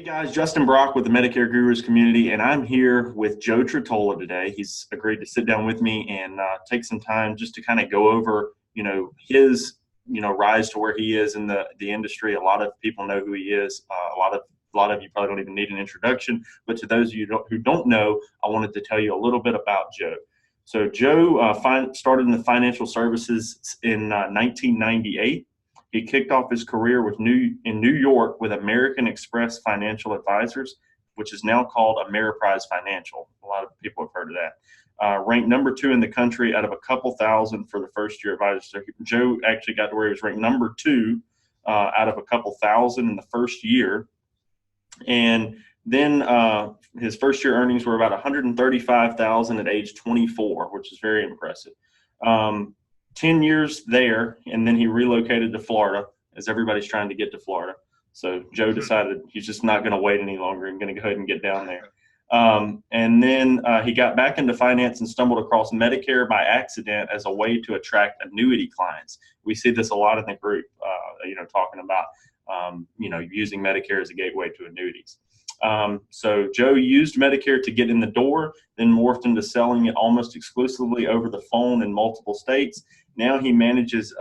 Guys, Justin Brock with the Medicare Gurus community, and I'm here with Joe Tretola today. He's agreed to sit down with me and take some time just to kind of go over, his, rise to where he is in the industry. A lot of people know who he is. A lot of you probably don't even need an introduction, but to those of you who don't know, I wanted to tell you a little bit about Joe. So Joe started in the financial services in 1998. He kicked off his career in New York with American Express Financial Advisors, which is now called Ameriprise Financial. A lot of people have heard of that. Ranked number 2 in the country out of a couple thousand for the first year advisors. So Joe actually got to where he was ranked number 2 out of a couple thousand in the first year. And then his first year earnings were about $135,000 at age 24, which is very impressive. 10 years there, and then he relocated to Florida, as everybody's trying to get to Florida. So Joe decided he's just not going to wait any longer and going to go ahead and get down there. And then he got back into finance and stumbled across Medicare by accident as a way to attract annuity clients. We see this a lot in the group, talking about, using Medicare as a gateway to annuities. So Joe used Medicare to get in the door, then morphed into selling it almost exclusively over the phone in multiple states. Now he manages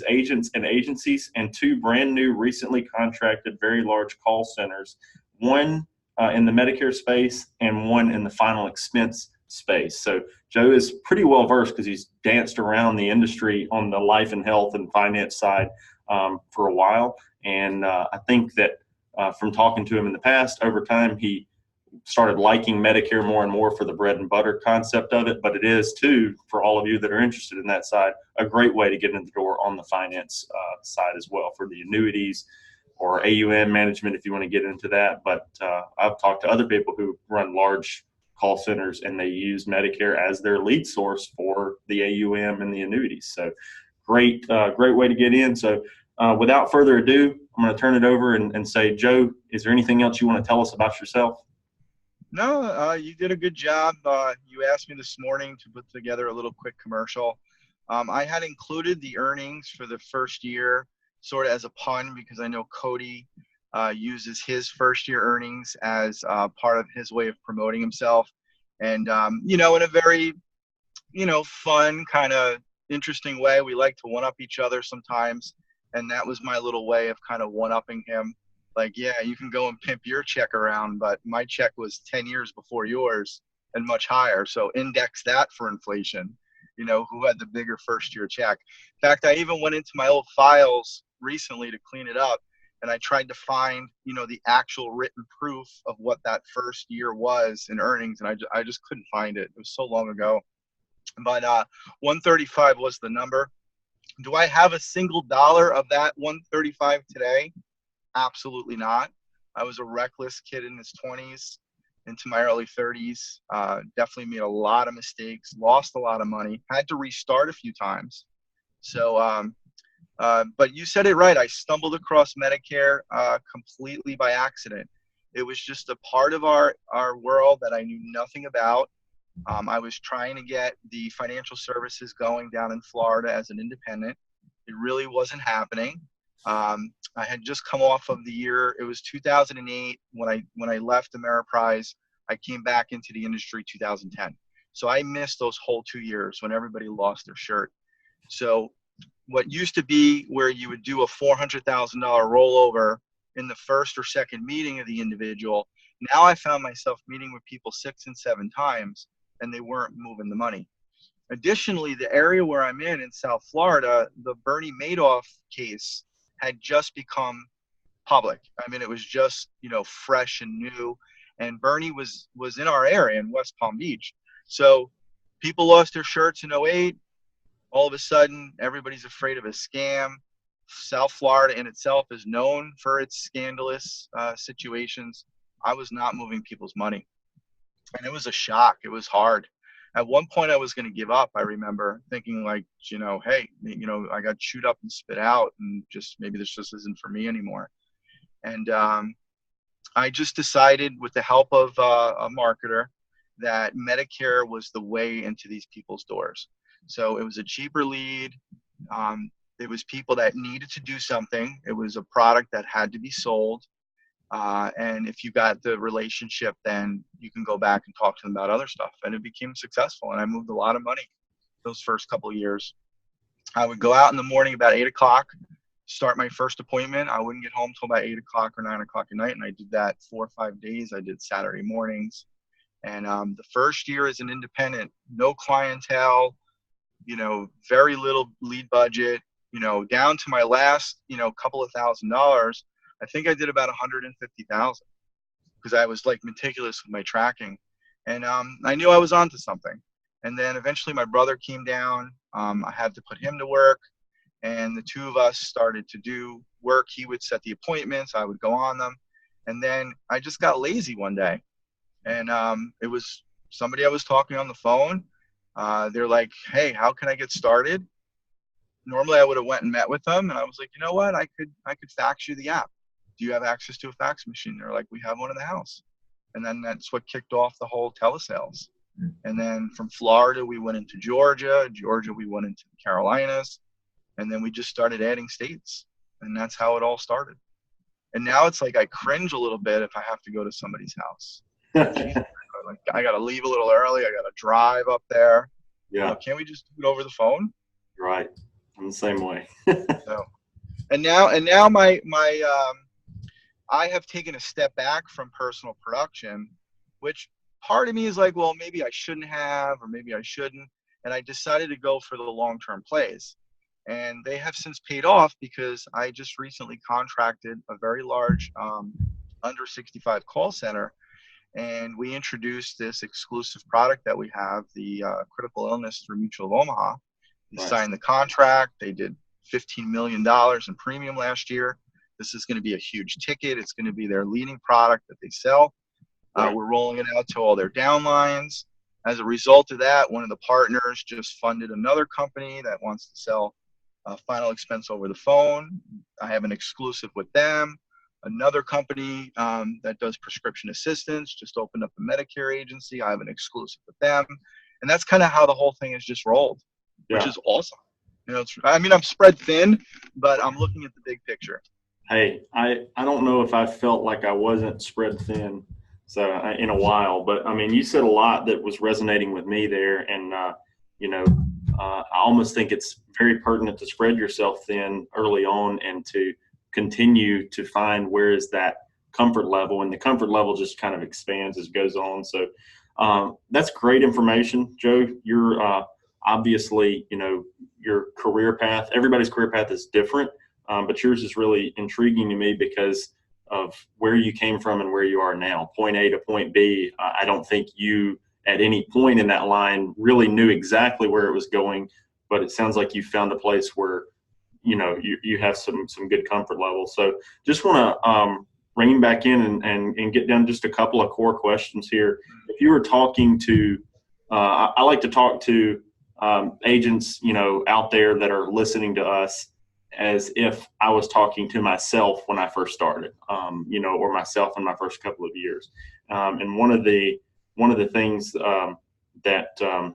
agents and agencies and 2 brand new, recently contracted, very large call centers, one in the Medicare space and one in the final expense space. So Joe is pretty well versed because he's danced around the industry on the life and health and finance side for a while. And I think that from talking to him in the past, over time, he started liking Medicare more and more for the bread and butter concept of it. But it is, too, for all of you that are interested in that side, a great way to get in the door on the finance side as well for the annuities or AUM management if you want to get into that. But I've talked to other people who run large call centers and they use Medicare as their lead source for the AUM and the annuities. So great way to get in. So without further ado, I'm going to turn it over and say, Joe, is there anything else you want to tell us about yourself? No, you did a good job. You asked me this morning to put together a little quick commercial. I had included the earnings for the first year sort of as a pun because I know Cody uses his first year earnings as part of his way of promoting himself. And, in a very, fun kind of interesting way, we like to one-up each other sometimes. And that was my little way of kind of one-upping him. Like, yeah, you can go and pimp your check around, but my check was 10 years before yours and much higher. So index that for inflation, who had the bigger first year check. In fact, I even went into my old files recently to clean it up. And I tried to find, the actual written proof of what that first year was in earnings. And I just couldn't find it. It was so long ago. But 135 was the number. Do I have a single dollar of that 135 today? Absolutely not. I was a reckless kid in his 20s into my early 30s. Definitely made a lot of mistakes, lost a lot of money, had to restart a few times. So, but you said it right. I stumbled across Medicare completely by accident. It was just a part of our world that I knew nothing about. I was trying to get the financial services going down in Florida as an independent. It really wasn't happening. I had just come off of the year. It was 2008 when I left Ameriprise. I came back into the industry 2010. So I missed those whole 2 years when everybody lost their shirt. So what used to be where you would do a $400,000 rollover in the first or second meeting of the individual, now I found myself meeting with people 6 and 7 times, and they weren't moving the money. Additionally, the area where I'm in South Florida, the Bernie Madoff case had just become public. I mean, it was just, fresh and new. And Bernie was in our area in West Palm Beach. So people lost their shirts in '08. All of a sudden, everybody's afraid of a scam. South Florida in itself is known for its scandalous situations. I was not moving people's money. And it was a shock. It was hard. At one point, I was going to give up. I remember thinking like, hey, I got chewed up and spit out and just maybe this just isn't for me anymore. And I just decided with the help of a marketer that Medicare was the way into these people's doors. So it was a cheaper lead. It was people that needed to do something. It was a product that had to be sold. And if you got the relationship, then you can go back and talk to them about other stuff. And it became successful. And I moved a lot of money those first couple of years. I would go out in the morning about 8 o'clock, start my first appointment. I wouldn't get home till about 8 o'clock or 9 o'clock at night. And I did that 4 or 5 days. I did Saturday mornings. And the first year as an independent, no clientele, very little lead budget, down to my last, couple of $1,000s. I think I did about 150,000 because I was like meticulous with my tracking. And I knew I was onto something. And then eventually my brother came down. I had to put him to work. And the two of us started to do work. He would set the appointments. I would go on them. And then I just got lazy one day. And it was somebody I was talking on the phone. They're like, hey, how can I get started? Normally I would have went and met with them. And I was like, you know what? I could fax you the app. Do you have access to a fax machine? They're like, we have one in the house. And then that's what kicked off the whole telesales. And then from Florida, we went into Georgia. Georgia, we went into the Carolinas. And then we just started adding states. And that's how it all started. And now it's like I cringe a little bit if I have to go to somebody's house. Jesus, I got to leave a little early. I got to drive up there. Yeah. Can't we just do it over the phone? Right. I'm the same way. So, and now my I have taken a step back from personal production, which part of me is like, well, maybe I shouldn't have, or maybe I shouldn't. And I decided to go for the long-term plays. And they have since paid off because I just recently contracted a very large under 65 call center. And we introduced this exclusive product that we have, the critical illness through Mutual of Omaha. They signed the contract. They did $15 million in premium last year. This is going to be a huge ticket. It's going to be their leading product that they sell. We're rolling it out to all their downlines. As a result of that, one of the partners just funded another company that wants to sell Final Expense over the phone. I have an exclusive with them. Another company that does prescription assistance just opened up a Medicare agency. I have an exclusive with them. And that's kind of how the whole thing has just rolled, which is awesome. I'm spread thin, but I'm looking at the big picture. Hey, I don't know if I felt like I wasn't spread thin in a while, but I mean, you said a lot that was resonating with me there. And, I almost think it's very pertinent to spread yourself thin early on and to continue to find where is that comfort level, and the comfort level just kind of expands as it goes on. So that's great information, Joe. You're obviously, your career path, everybody's career path is different, but yours is really intriguing to me because of where you came from and where you are now. Point A to point B, I don't think you at any point in that line really knew exactly where it was going, but it sounds like you found a place where you have some good comfort level. So just want to rein back in and get down just a couple of core questions here. If you were talking to, I like to talk to agents, out there that are listening to us as if I was talking to myself when I first started, or myself in my first couple of years. And one of the things that I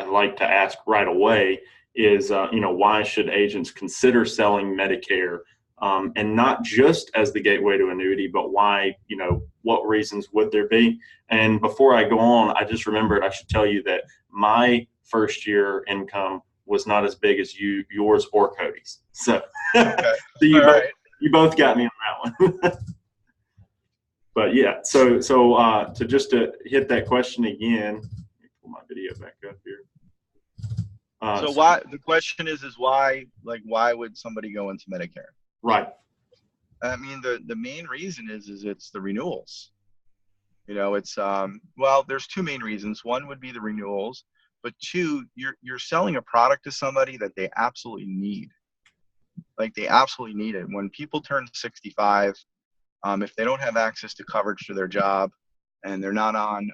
like to ask right away is, why should agents consider selling Medicare, and not just as the gateway to annuity, but why, what reasons would there be? And before I go on, I just remembered I should tell you that my first year income was not as big as yours or Cody's. So, Okay. so you both got me on that one. But yeah, so to hit that question again, let me pull my video back up here. So why, the question is why would somebody go into Medicare? Right. I mean, the main reason is it's the renewals. It's there's two main reasons. One would be the renewals, but two, you're selling a product to somebody that they absolutely need. Like, they absolutely need it. When people turn 65, if they don't have access to coverage to their job and they're not on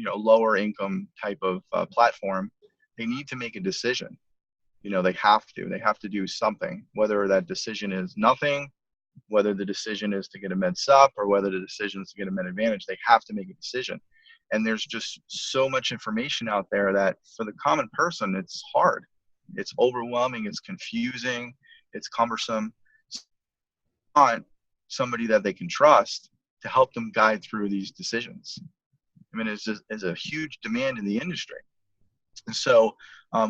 lower income type of platform, they need to make a decision. They have to do something, whether that decision is nothing, whether the decision is to get a Med Sup, or whether the decision is to get a Med Advantage. They have to make a decision. And there's just so much information out there that for the common person, it's hard. It's overwhelming. It's confusing. It's cumbersome. somebody that they can trust to help them guide through these decisions. I mean, it's a huge demand in the industry. And so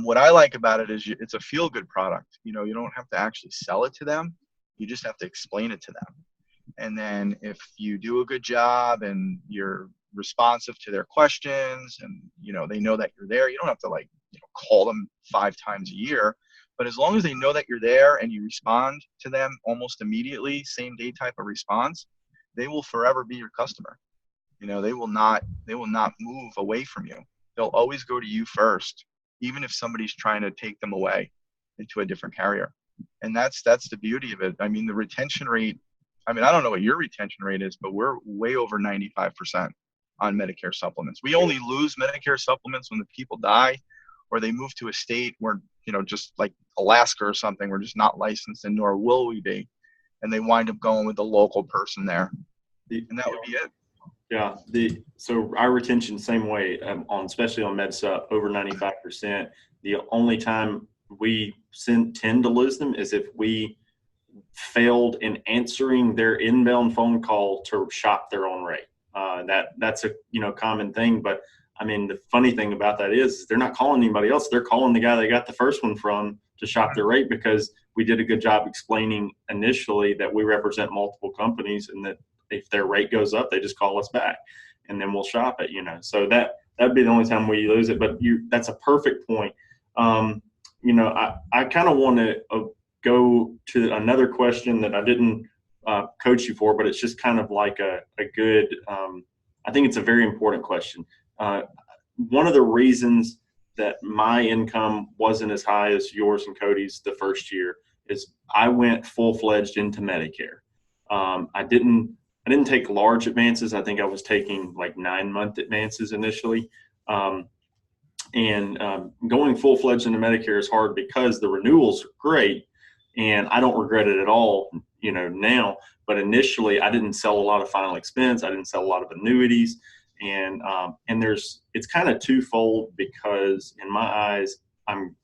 what I like about it is it's a feel-good product. You don't have to actually sell it to them. You just have to explain it to them. And then if you do a good job and you're responsive to their questions and, they know that you're there, you don't have to call them 5 times a year. But as long as they know that you're there and you respond to them almost immediately, same day type of response, they will forever be your customer. They will not move away from you. They'll always go to you first, even if somebody's trying to take them away into a different carrier. And that's the beauty of it. I mean, the retention rate, I don't know what your retention rate is, but we're way over 95% on Medicare supplements. We only lose Medicare supplements when the people die or they move to a state where, just like Alaska or something, we're just not licensed, and nor will we be. And they wind up going with the local person there. And that would be it. Yeah. So our retention, same way, especially on MedSup, over 95%. The only time we tend to lose them is if we failed in answering their inbound phone call to shop their own rate. That's a common thing. But the funny thing about that is they're not calling anybody else. They're calling the guy they got the first one from to shop their rate, because we did a good job explaining initially that we represent multiple companies and that if their rate goes up, they just call us back and then we'll shop it, So that'd be the only time we lose it. But that's a perfect point. I kind of want to go to another question that I didn't coach you for, but it's just kind of like a good, I think it's a very important question. One of the reasons that my income wasn't as high as yours and Cody's the first year is I went full-fledged into Medicare. I didn't take large advances. I think I was taking 9-month advances initially. Going full-fledged into Medicare is hard because the renewals are great, and I don't regret it at all, now. But initially, I didn't sell a lot of final expense. I didn't sell a lot of annuities, and it's kind of twofold, because in my eyes, I'm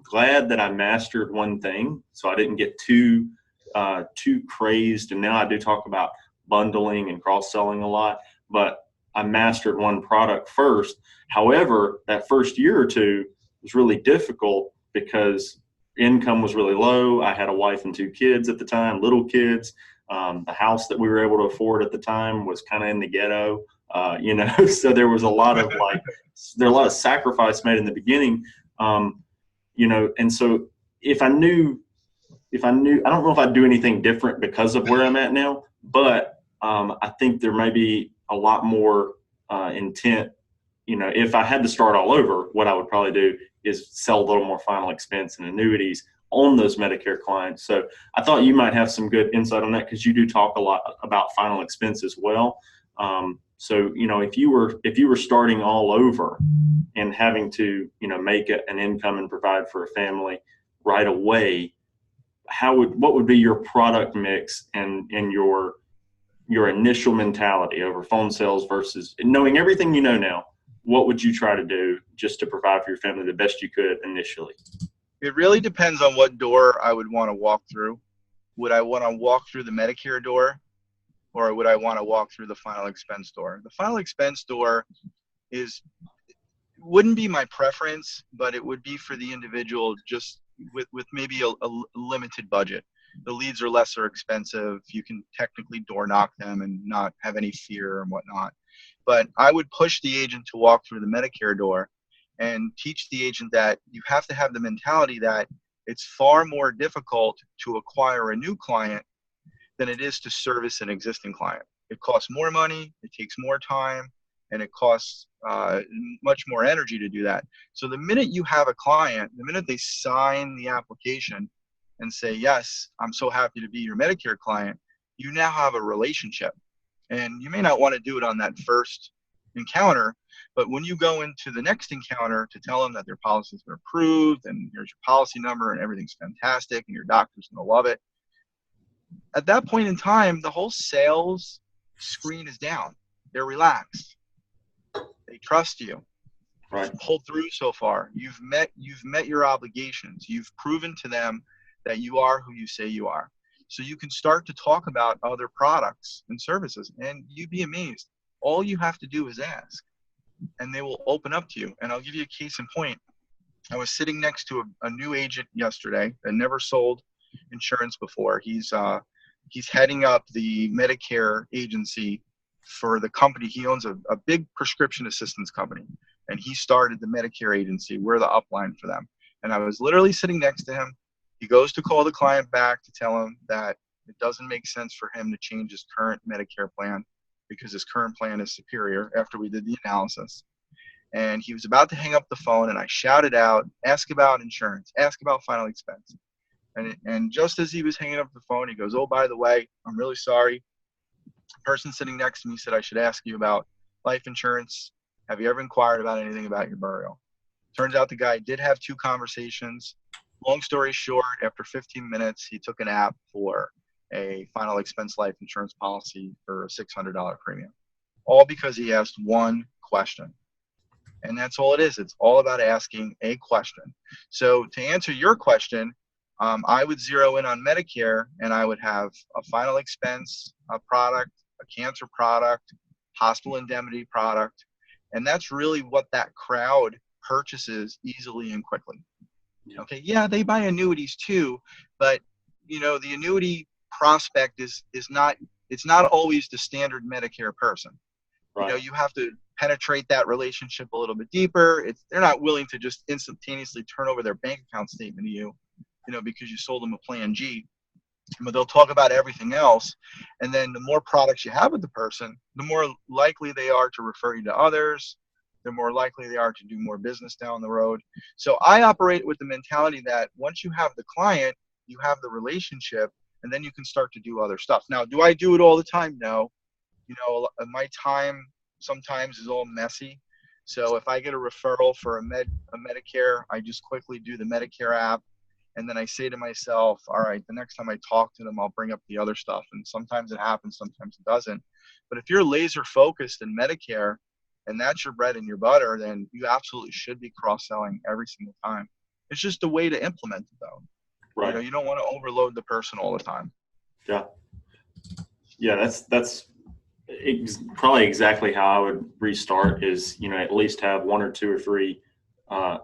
glad that I mastered one thing, so I didn't get too crazed. And now I do talk about bundling and cross-selling a lot, but I mastered one product first. However, that first year or two was really difficult because income was really low. I had a wife and 2 kids at the time, little kids. The house that we were able to afford at the time was kind of in the ghetto, so there was a lot of sacrifice made in the beginning, and so if I knew, I don't know if I'd do anything different because of where I'm at now, but I think there may be a lot more intent. If I had to start all over, what I would probably do is sell a little more final expense and annuities on those Medicare clients. So I thought you might have some good insight on that, because you do talk a lot about final expense as well. So if you were starting all over and having to make an income and provide for a family right away, what would be your product mix and your initial mentality over phone sales versus knowing everything you know now? What would you try to do just to provide for your family the best you could initially? It really depends on what door I would want to walk through. Would I want to walk through the Medicare door, or would I want to walk through the final expense door? The final expense door wouldn't be my preference, but it would be for the individual just with maybe a limited budget. The leads are lesser expensive. You can technically door knock them and not have any fear and whatnot. But I would push the agent to walk through the Medicare door and teach the agent that you have to have the mentality that it's far more difficult to acquire a new client than it is to service an existing client. It costs more money, it takes more time, and it costs much more energy to do that. So the minute you have a client, the minute they sign the application and say, yes, I'm so happy to be your Medicare client, you now have a relationship. And you may not want to do it on that first encounter, but when you go into the next encounter to tell them that their policy's been approved and here's your policy number and everything's fantastic and your doctor's going to love it, at that point in time, the whole sales screen is down. They're relaxed. They trust you. Right. You've pulled through so far. You've met your obligations. You've proven to them that you are who you say you are. So you can start to talk about other products and services, and you'd be amazed. All you have to do is ask, and they will open up to you. And I'll give you a case in point. I was sitting next to a new agent yesterday that never sold insurance before. He's heading up the Medicare agency for the company. He owns a big prescription assistance company, and he started the Medicare agency. We're the upline for them. And I was literally sitting next to him. He goes to call the client back to tell him that it doesn't make sense for him to change his current Medicare plan because his current plan is superior after we did the analysis. And he was about to hang up the phone, and I shouted out, ask about insurance, ask about final expense. And just as he was hanging up the phone, he goes, oh, by the way, I'm really sorry. The person sitting next to me said I should ask you about life insurance. Have you ever inquired about anything about your burial? Turns out the guy did have 2 conversations. Long story short, after 15 minutes, he took an app for a final expense life insurance policy for a $600 premium, all because he asked one question. And that's all it is. It's all about asking a question. So to answer your question, I would zero in on Medicare, and I would have a final expense product, a cancer product, hospital indemnity product. And that's really what that crowd purchases easily and quickly. Okay, yeah, they buy annuities too, but the annuity prospect is not, it's not always the standard Medicare person. Right. You have to penetrate that relationship a little bit deeper. They're not willing to just instantaneously turn over their bank account statement to you, because you sold them a plan G. But they'll talk about everything else. And then the more products you have with the person, the more likely they are to refer you to others. The more likely they are to do more business down the road. So I operate with the mentality that once you have the client, you have the relationship, and then you can start to do other stuff. Now, do I do it all the time? No. My time sometimes is all messy. So if I get a referral for a Medicare, I just quickly do the Medicare app. And then I say to myself, all right, the next time I talk to them, I'll bring up the other stuff. And sometimes it happens, sometimes it doesn't. But if you're laser focused in Medicare and that's your bread and your butter, then you absolutely should be cross-selling every single time. It's just a way to implement it, though. Right. You don't want to overload the person all the time. Yeah. Yeah. That's probably exactly how I would restart is, at least have 1 or 2 or 3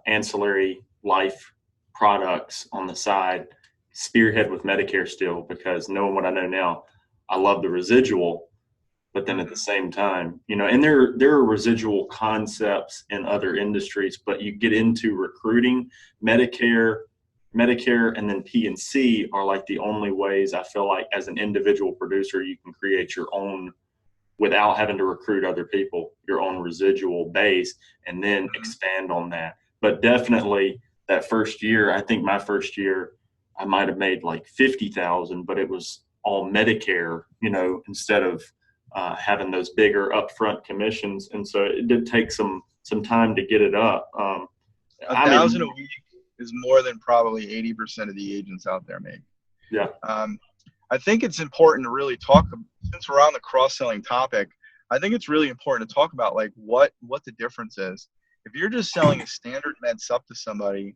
ancillary life products on the side, spearhead with Medicare still, because knowing what I know now, I love the residual, but then at the same time, and there are residual concepts in other industries, but you get into recruiting, Medicare, and then P&C are like the only ways I feel like as an individual producer, you can create your own, without having to recruit other people, your own residual base, and then expand on that. But definitely that first year, I think my first year, I might have made like 50,000, but it was all Medicare, instead of having those bigger upfront commissions. And so it did take some time to get it up. 1,000 a week is more than probably 80% of the agents out there make. Yeah. I think it's important to really talk, since we're on the cross-selling topic, I think it's really important to talk about like what the difference is. If you're just selling a standard med sup to somebody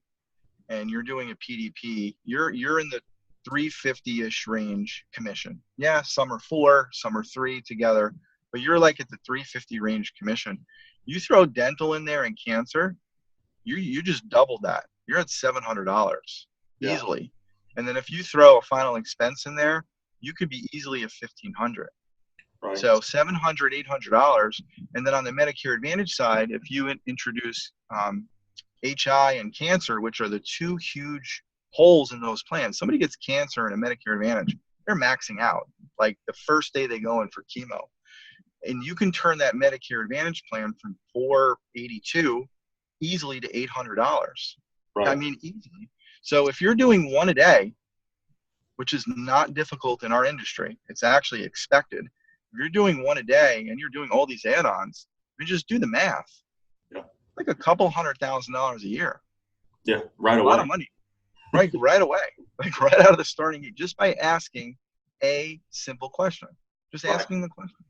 and you're doing a PDP, you're in the 350-ish range commission. Yeah, some are 4, some are 3 together, but you're like at the 350 range commission. You throw dental in there and cancer, you just double that. You're at $700 easily. And then if you throw a final expense in there, you could be easily at $1,500. Right. So $700, $800. And then on the Medicare Advantage side, if you introduce HI and cancer, which are the 2 huge holes in those plans, somebody gets cancer in a Medicare Advantage, they're maxing out like the first day they go in for chemo. And you can turn that Medicare Advantage plan from $482 easily to $800. Right. I mean, easily. So if you're doing 1 a day, which is not difficult in our industry, it's actually expected. If you're doing 1 a day and you're doing all these add-ons, you just do the math. Yeah. Like a couple $100,000 a year. Yeah, right away. A lot of money. Right away. Like right out of the starting gate, just by asking a simple question. Just asking the question.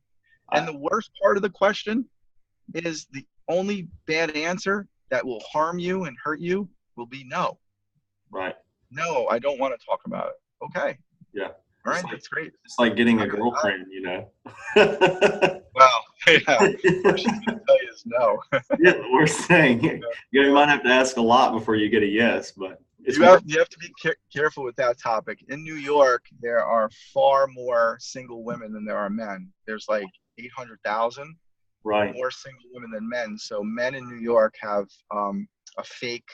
And the worst part of the question is the only bad answer that will harm you and hurt you will be no. Right. No, I don't want to talk about it. Okay. Yeah. All right, that's great. It's like getting a I'm, girlfriend, you know. well, yeah. What she's going to tell you is no. Yeah, we're saying you might have to ask a lot before you get a yes, but it's more. You have to be careful with that topic. In New York, there are far more single women than there are men. There's like 800,000 Right. more single women than men. So men in New York have a fake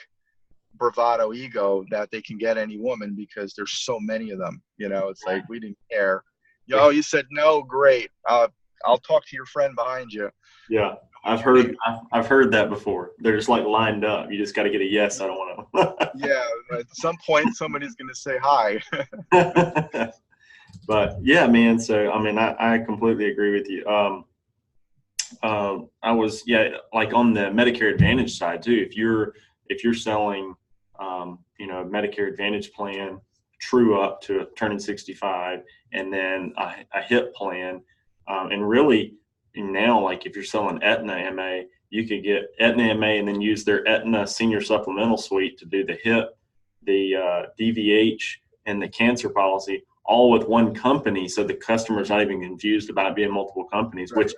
bravado ego that they can get any woman because there's so many of them. You know, it's like we didn't care. Yeah. You said no, great. I'll talk to your friend behind you. Yeah. I've heard that before. They're just like lined up. You just got to get a yes. I don't want to. Yeah, at some point somebody's going to say hi. But yeah, man. So I mean, I completely agree with you. I was like on the Medicare Advantage side too. If you're selling, you know, a Medicare Advantage plan, true up to turning 65, and then a HIP plan, and really now, like if you're selling Aetna MA, you could get Aetna MA and then use their Aetna Senior Supplemental Suite to do the HIP, the DVH, and the cancer policy all with one company, so the customer's not even confused about it being multiple companies. Right. Which,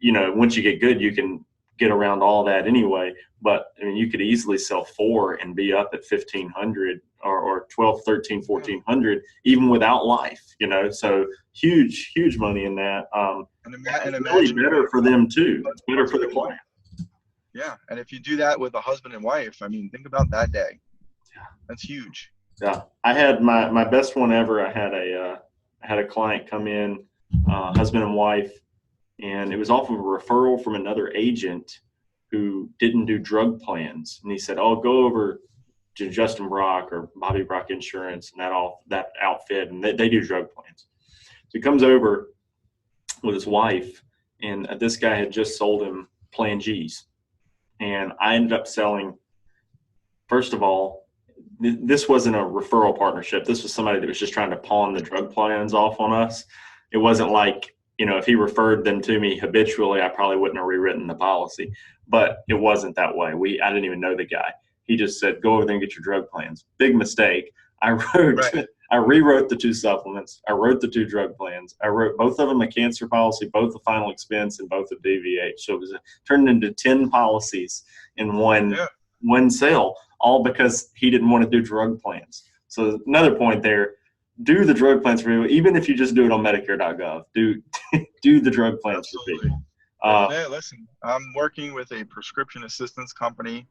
you know, once you get good, you can get around all that anyway. But I mean, you could easily sell 4 and be up at 1,500 or 12, 13, 1,400, even without life, you know. So huge money in that. And It's really imagine better for them too. It's better for the client. Yeah, and if you do that with a husband and wife, I mean, think about that day. Yeah. That's huge. Yeah, I had my best one ever. I had a client come in, husband and wife, and it was off of a referral from another agent who didn't do drug plans. And he said, "Oh, go over to Justin Brock or Bobby Brock Insurance and that outfit, and they do drug plans." So he comes over with his wife, and this guy had just sold him Plan G's, and I ended up selling. First of all, this wasn't a referral partnership. This was somebody that was just trying to pawn the drug plans off on us. It wasn't like, you know, if he referred them to me habitually, I probably wouldn't have rewritten the policy. But it wasn't that way. I didn't even know the guy. He just said, "Go over there and get your drug plans." Big mistake. I rewrote the 2 supplements. I wrote the 2 drug plans. I wrote both of them a cancer policy, both a final expense, and both a DVH. So it was turned into 10 policies in one sale, all because he didn't want to do drug plans. So another point there, do the drug plans for people, even if you just do it on Medicare.gov. Do the drug plans for people. Yeah, listen, I'm working with a prescription assistance company,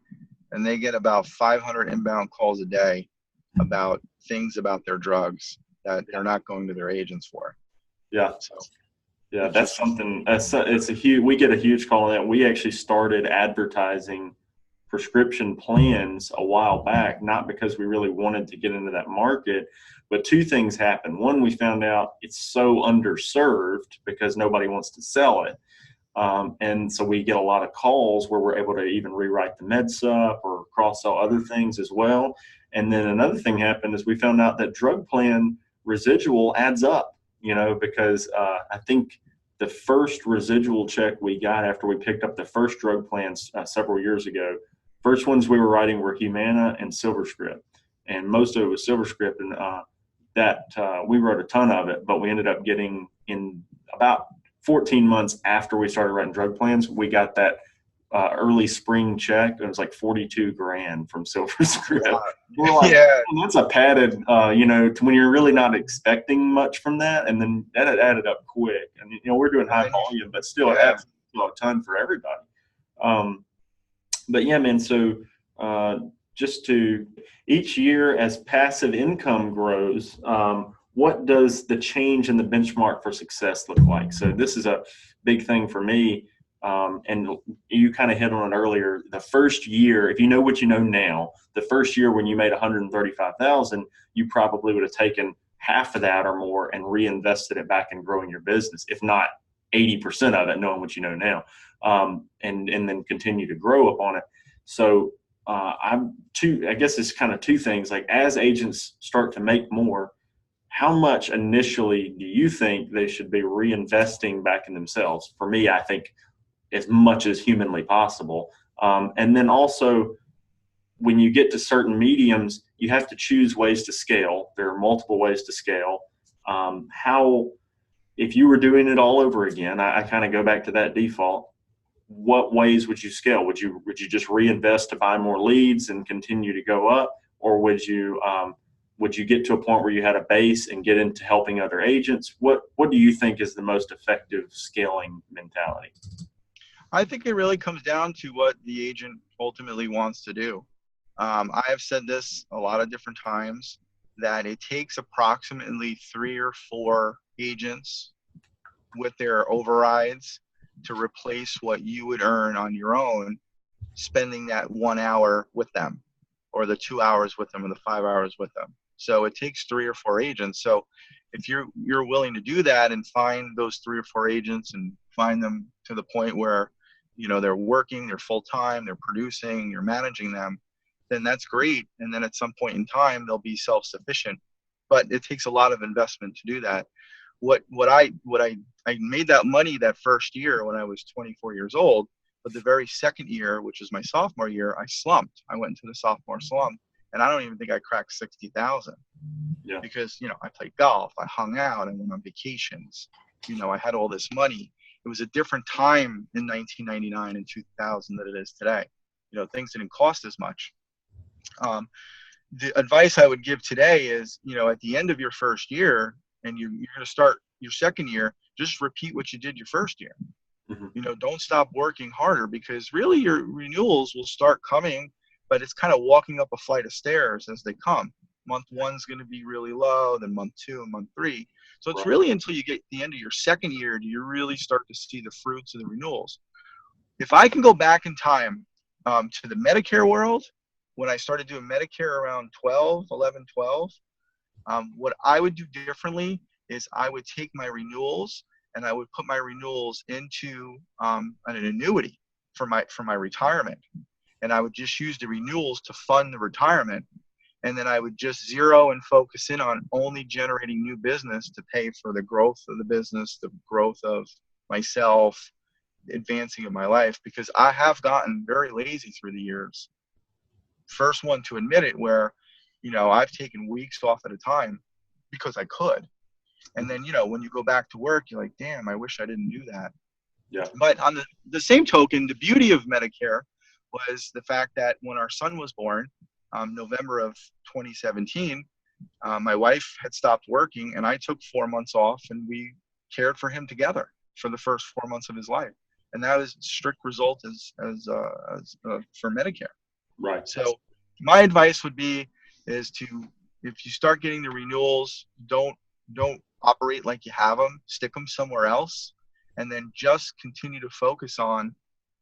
and they get about 500 inbound calls a day about things about their drugs that they're not going to their agents for. Yeah. So yeah, that's something. We get a huge call on that. We actually started advertising prescription plans a while back, not because we really wanted to get into that market, but 2 things happened. One, we found out it's so underserved because nobody wants to sell it. And so we get a lot of calls where we're able to even rewrite the MedSup or cross-sell other things as well. And then another thing happened is we found out that drug plan residual adds up, you know, because I think the first residual check we got after we picked up the first drug plans several years ago, first ones we were writing were Humana and SilverScript. And most of it was SilverScript, and we wrote a ton of it, but we ended up getting in about 14 months after we started writing drug plans, we got that early spring check. It was like $42,000 from SilverScript. Wow. We're like, yeah, that's a padded, you know, to when you're really not expecting much from that. And then that added up quick. And, you know, we're doing high volume, but still it adds a ton for everybody. But yeah, man, so just to each year as passive income grows, what does the change in the benchmark for success look like? So this is a big thing for me. And you kind of hit on it earlier. The first year, if you know what you know now, the first year when you made 135,000, you probably would have taken half of that or more and reinvested it back in growing your business, if not 80% of it, knowing what you know now, and then continue to grow upon it. So I guess it's kind of 2 things. Like as agents start to make more, how much initially do you think they should be reinvesting back in themselves? For me, I think as much as humanly possible. And then also, when you get to certain mediums, you have to choose ways to scale. There are multiple ways to scale. How, if you were doing it all over again, I kind of go back to that default. What ways would you scale? Would you just reinvest to buy more leads and continue to go up, or would you get to a point where you had a base and get into helping other agents? What do you think is the most effective scaling mentality? I think it really comes down to what the agent ultimately wants to do. I have said this a lot of different times, that it takes approximately 3 or 4 agents with their overrides to replace what you would earn on your own spending that 1 hour with them, or the 2 hours with them, or the 5 hours with them. So it takes 3 or 4 agents. So if you're willing to do that and find those 3 or 4 agents and find them to the point where, they're working, they're full time, they're producing, you're managing them, then that's great. And then at some point in time, they'll be self-sufficient. But it takes a lot of investment to do that. I made that money that first year when I was 24 years old, but the very second year, which was my sophomore year, I slumped. I went into the sophomore slump, and I don't even think I cracked 60,000. Yeah. Because I played golf, I hung out, I went on vacations. I had all this money. It was a different time in 1999 and 2000 than it is today. Things didn't cost as much. The advice I would give today is, at the end of your first year, and you're going to start your second year, just repeat what you did your first year. Mm-hmm. Don't stop working harder, because really your renewals will start coming, but it's kind of walking up a flight of stairs as they come. Month 1's going to be really low, then month 2 and month 3. So it's really until you get the end of your second year do you really start to see the fruits of the renewals. If I can go back in time to the Medicare world, when I started doing Medicare around 12, what I would do differently is I would take my renewals and I would put my renewals into an annuity for my retirement. And I would just use the renewals to fund the retirement. And then I would just zero and focus in on only generating new business to pay for the growth of the business, the growth of myself, advancing of my life, because I have gotten very lazy through the years. First one to admit it, where, I've taken weeks off at a time because I could. And then, when you go back to work, you're like, damn, I wish I didn't do that. Yeah. But on the same token, the beauty of Medicare was the fact that when our son was born, November of 2017, my wife had stopped working, and I took 4 months off, and we cared for him together for the first 4 months of his life. And that was strict result for Medicare. Right. So my advice would be is if you start getting the renewals, don't operate like you have them, stick them somewhere else, and then just continue to focus on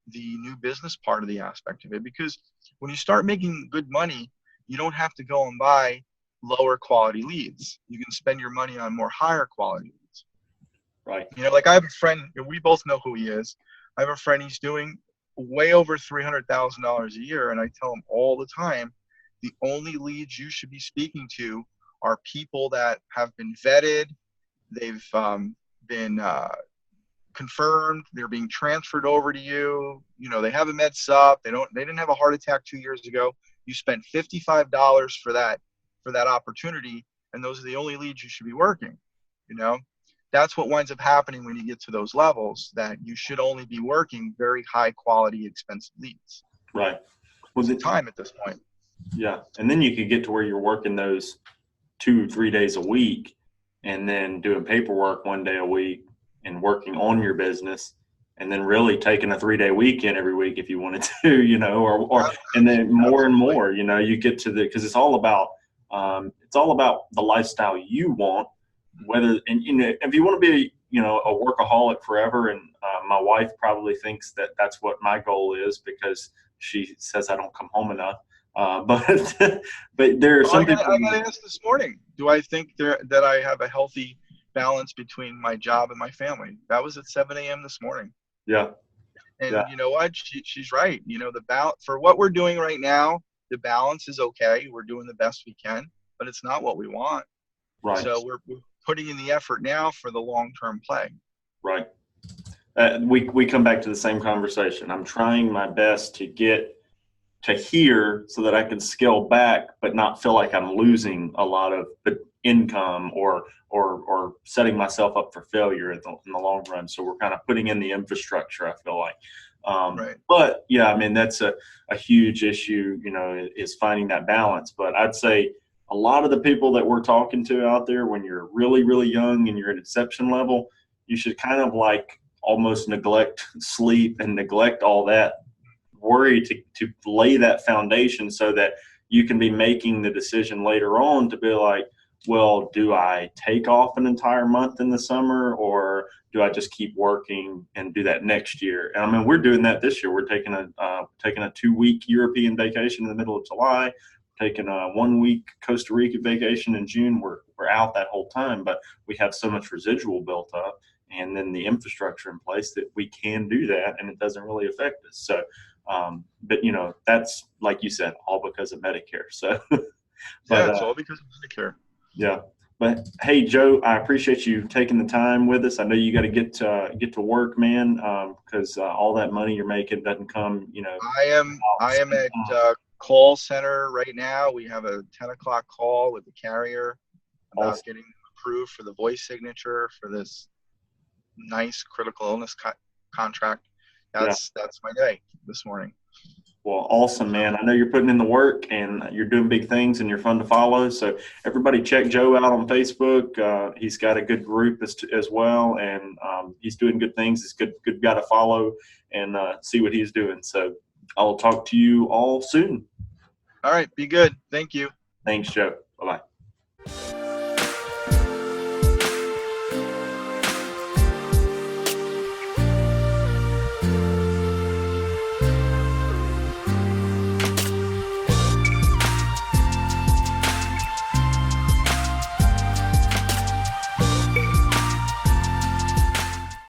the new business part of the aspect of it. Because when you start making good money, you don't have to go and buy lower quality leads. You can spend your money on more higher quality leads. Right. Like I have a friend, we both know who he is. I have a friend, he's doing way over $300,000 a year. And I tell him all the time, the only leads you should be speaking to are people that have been vetted. They've been confirmed. They're being transferred over to you. They have a med sup. They didn't have a heart attack 2 years ago. You spent $55 for that opportunity. And those are the only leads you should be working. That's what winds up happening when you get to those levels, that you should only be working very high quality, expensive leads. Right. What's the time at this point? Yeah. And then you could get to where you're working those 2-3 days a week and then doing paperwork 1 day a week and working on your business, and then really taking a 3-day weekend every week if you wanted to, or and then more and more, you get to because it's all about the lifestyle you want. Whether, and if you want to be, a workaholic forever, and my wife probably thinks that that's what my goal is, because she says I don't come home enough. But there are some people. I got asked this morning, do I think that I have a healthy balance between my job and my family? That was at 7 a.m. this morning. Yeah. And yeah. You know what? She's right. The balance for what we're doing right now, the balance is okay. We're doing the best we can, but it's not what we want. Right. So we're putting in the effort now for the long-term play. Right. We come back to the same conversation. I'm trying my best to get to here so that I can scale back, but not feel like I'm losing a lot of, but income or setting myself up for failure in the long run. So we're kind of putting in the infrastructure, I feel like. Right. But yeah, I mean, that's a huge issue, is finding that balance. But I'd say a lot of the people that we're talking to out there, when you're really, really young and you're at inception level, you should kind of like almost neglect sleep and neglect all that worry to lay that foundation so that you can be making the decision later on to be like, well, do I take off an entire month in the summer, or do I just keep working and do that next year? And I mean, we're doing that this year. We're taking a 2-week European vacation in the middle of July, taking a 1-week Costa Rica vacation in June. We're out that whole time, but we have so much residual built up, and then the infrastructure in place that we can do that, and it doesn't really affect us. So, but that's, like you said, all because of Medicare. So, Yeah, but it's all because of Medicare. yeah. But hey, Joe, I appreciate you taking the time with us. I know you got to get to work, man, because all that money you're making doesn't come, I am at call center right now. We have a 10 o'clock call with the carrier about awesome. getting approved for the voice signature for this nice critical illness contract. Yeah. That's my day this morning. Well, awesome, man. I know you're putting in the work and you're doing big things and you're fun to follow. So everybody check Joe out on Facebook. He's got a good group as well, and he's doing good things. He's a good guy to follow and see what he's doing. So I'll talk to you all soon. All right, be good. Thank you. Thanks, Joe. Bye-bye.